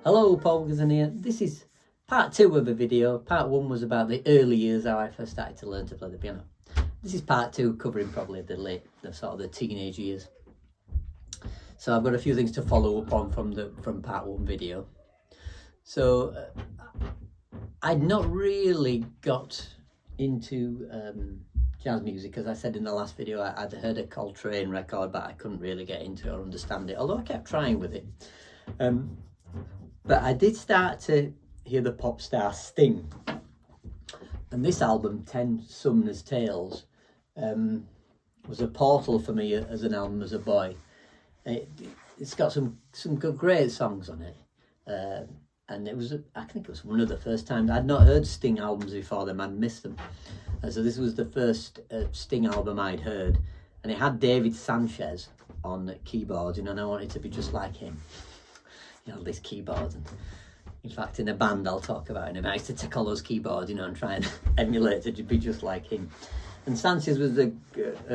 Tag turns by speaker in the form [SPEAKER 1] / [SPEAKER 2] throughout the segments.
[SPEAKER 1] Hello, Paul Wilkinson here. This is part 2 of a video. Part 1 was about the early years, how I first started to learn to play the piano. This is part 2, covering probably the sort of the teenage years. So I've got a few things to follow up on from part 1 video. So I'd not really got into jazz music, as I said in the last video. I'd heard a Coltrane record, but I couldn't really get into it or understand it, although I kept trying with it. But I did start to hear the pop star Sting, and this album, 10 Sumner's Tales, was a portal for me as an album as a boy. It's got some good, great songs on it, and I think it was one of the first times I'd not heard Sting albums before them. I'd missed them, so this was the first Sting album I'd heard, and it had David Sanchez on keyboards, and I wanted to be just like him. These keyboards, and in fact in a band I'll talk about in a minute, I used to take all those keyboards, and try and emulate to be just like him. And Sanchez was a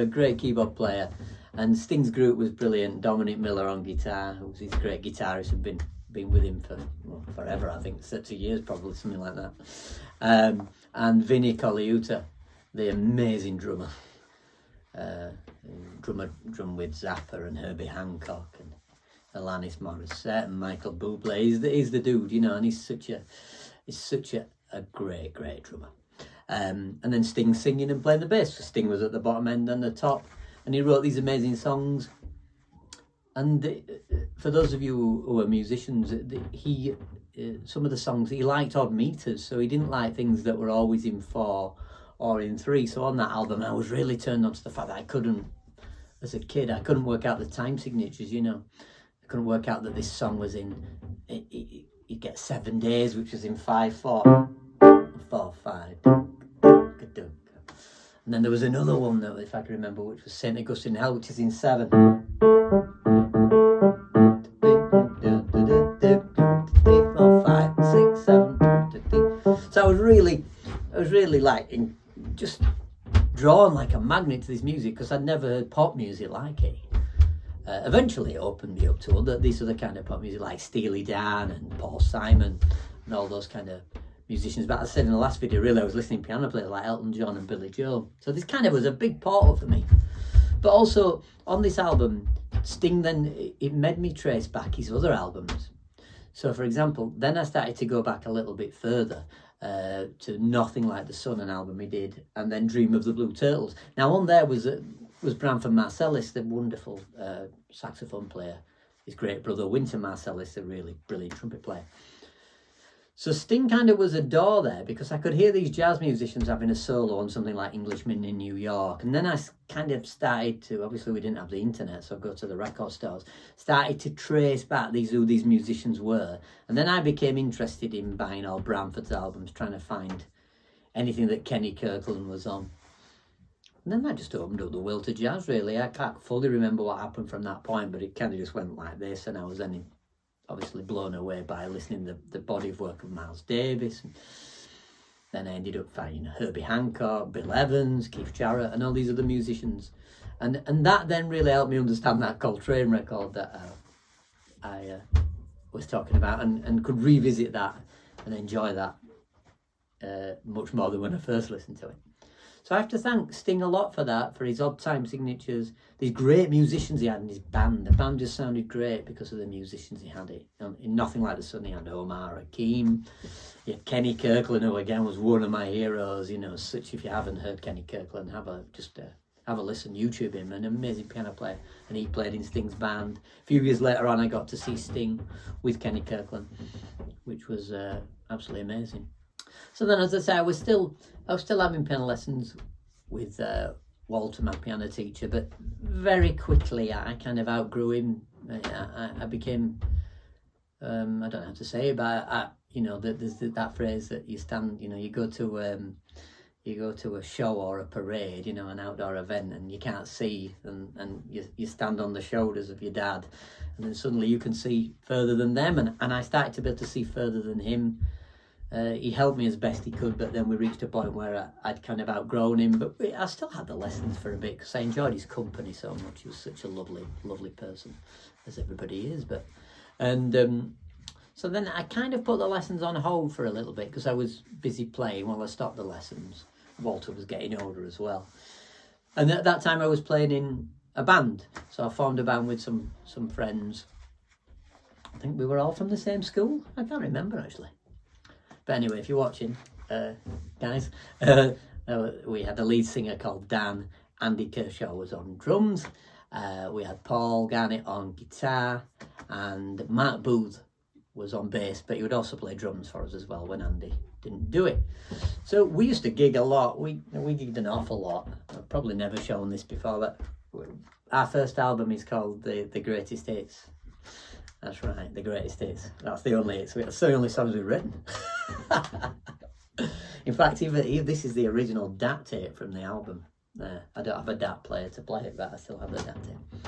[SPEAKER 1] great keyboard player, and Sting's group was brilliant. Dominic Miller on guitar, who was his great guitarist, had been with him for forever, I think 30 years probably, something like that. And Vinnie Colaiuta, the amazing drummer, drum with Zappa and Herbie Hancock and Alanis Morissette and Michael Bublé. He's the dude, and he's such a great drummer. And then Sting singing and playing the bass. So Sting was at the bottom end and the top, and he wrote these amazing songs. And for those of you who are musicians, some of the songs, he liked odd meters, so he didn't like things that were always in 4 or in 3. So on that album, I was really turned on to the fact that as a kid, I couldn't work out the time signatures, I couldn't work out that this song was in, you get 7 days, which was in 5/4, 4/5. And then there was another one that, if I can remember, which was St. Augustine Hell, which is in 7. 3, 4, 5, 6, 7. So I was really like just drawn like a magnet to this music, because I'd never heard pop music like it. Eventually it opened me up to these other kind of pop music, like Steely Dan and Paul Simon and all those kind of musicians. But as I said in the last video, really I was listening to piano players like Elton John and Billy Joel. So this kind of was a big portal for me. But also on this album, Sting, then it made me trace back his other albums. So for example, then I started to go back a little bit further to Nothing Like the Sun, an album he did, and then Dream of the Blue Turtles. Now on there was Branford Marsalis, the wonderful saxophone player. His great brother Wynton Marsalis, a really brilliant trumpet player. So Sting kind of was a door there, because I could hear these jazz musicians having a solo on something like Englishman in New York. And then I kind of started to, obviously we didn't have the internet, so I'd go to the record stores, started to trace back who these musicians were. And then I became interested in buying all Branford's albums, trying to find anything that Kenny Kirkland was on. And then that just opened up the world to jazz, really. I can't fully remember what happened from that point, but it kind of just went like this, and I was then obviously blown away by listening to the body of work of Miles Davis. And then I ended up finding Herbie Hancock, Bill Evans, Keith Jarrett, and all these other musicians. And that then really helped me understand that Coltrane record that I was talking about, and could revisit that and enjoy that much more than when I first listened to it. So I have to thank Sting a lot for that, for his odd time signatures, these great musicians he had in his band. The band just sounded great because of the musicians he had. In Nothing Like the Sun, he had Omar Hakim, he had Kenny Kirkland, who again was one of my heroes. Such, if you haven't heard Kenny Kirkland, have a listen, YouTube him, an amazing piano player, and he played in Sting's band. A few years later on, I got to see Sting with Kenny Kirkland, which was absolutely amazing. So then, as I say, I was still having piano lessons with Walter, my piano teacher, but very quickly I kind of outgrew him. I became, I don't know how to say it, but there's that phrase that you stand, you go to a show or a parade, an outdoor event, and you can't see, and you stand on the shoulders of your dad, and then suddenly you can see further than them, and I started to be able to see further than him. He helped me as best he could, but then we reached a point where I'd kind of outgrown him, but I still had the lessons for a bit because I enjoyed his company so much. He was such a lovely person, as everybody is. So then I kind of put the lessons on hold for a little bit because I was busy playing while I stopped the lessons. Walter was getting older as well. And at that time I was playing in a band. So I formed a band with some friends. I think we were all from the same school. I can't remember actually. But anyway, if you're watching, guys, we had a lead singer called Dan. Andy Kershaw was on drums. We had Paul Garnett on guitar, and Mark Booth was on bass, but he would also play drums for us as well when Andy didn't do it. So we used to gig a lot. We gigged an awful lot. I've probably never shown this before, but our first album is called The Greatest Hits. That's right, The Greatest Hits. That's the only hits. That's the only songs we've written. In fact, even this is the original DAT tape from the album. I don't have a DAT player to play it, but I still have the DAT tape.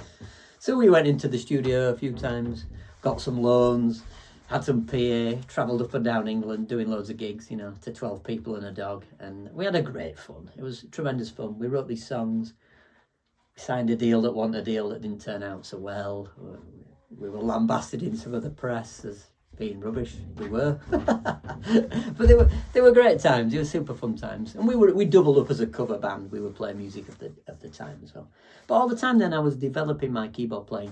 [SPEAKER 1] So we went into the studio a few times, got some loans, had some PA, travelled up and down England doing loads of gigs, you know, to 12 people and a dog. And we had a great fun. It was tremendous fun. We wrote these songs, signed a deal that didn't turn out so well. We were lambasted in some of the press as being rubbish. We were. But they were great times. They were super fun times. And we doubled up as a cover band. We were playing music of the time as well. But all the time then I was developing my keyboard playing.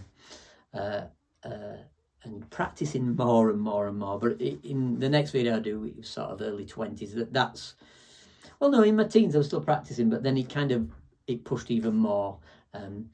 [SPEAKER 1] And practicing more and more and more. But in the next video I do, it was sort of early 20s. That's, well, no, in my teens I was still practicing, but then it pushed even more. And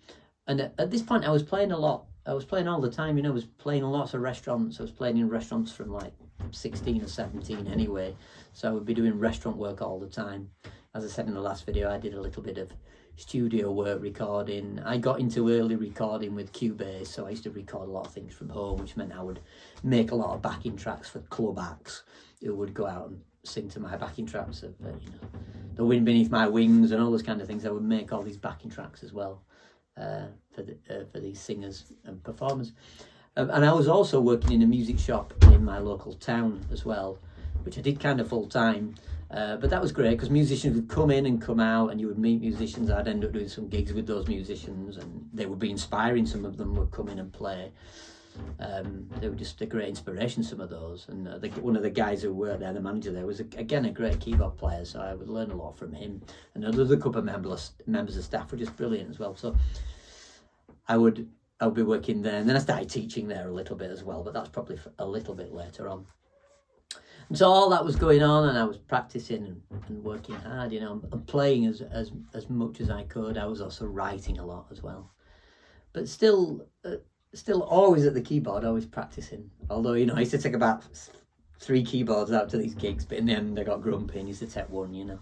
[SPEAKER 1] at this point I was playing a lot. I was playing all the time, you know, I was playing in lots of restaurants. I was playing in restaurants from like 16 or 17 anyway. So I would be doing restaurant work all the time. As I said in the last video, I did a little bit of studio work, recording. I got into early recording with Cubase, so I used to record a lot of things from home, which meant I would make a lot of backing tracks for club acts who would go out and sing to my backing tracks of, you know, The Wind Beneath My Wings and all those kind of things. I would make all these backing tracks as well for these singers and performers. And I was also working in a music shop in my local town as well, which I did kind of full time. But that was great because musicians would come in and come out and you would meet musicians. I'd end up doing some gigs with those musicians and they would be inspiring. Some of them would come in and play. They were just a great inspiration, some of those. And one of the guys who were there, the manager there, was again a great keyboard player, so I would learn a lot from him. And another couple of members of staff were just brilliant as well. So I would be working there, and then I started teaching there a little bit as well, but that's probably a little bit later on. And so all that was going on, and I was practicing and working hard, you know, and playing as much as I could. I was also writing a lot as well, but still always at the keyboard, always practicing. Although, you know, I used to take about 3 keyboards out to these gigs, but in the end I got grumpy and used to take 1, you know.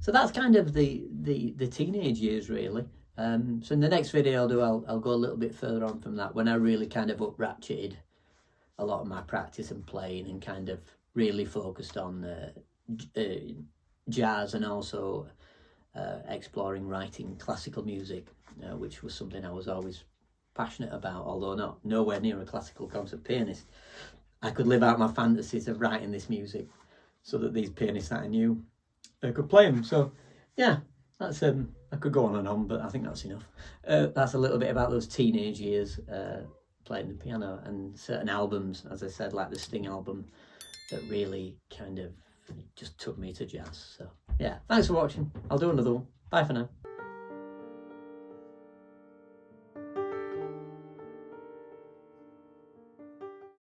[SPEAKER 1] So that's kind of the teenage years, really. So in the next video I'll go a little bit further on from that, when I really kind of up-ratcheted a lot of my practice and playing and kind of really focused on jazz and also exploring writing classical music, which was something I was always passionate about, although nowhere near a classical concert pianist. I could live out my fantasies of writing this music so that these pianists that I knew, they could play them. So yeah, that's I could go on, but I think that's enough. That's a little bit about those teenage years playing the piano, and certain albums, as I said, like the Sting album, that really kind of just took me to jazz. So yeah, thanks for watching. I'll do another one. Bye for now.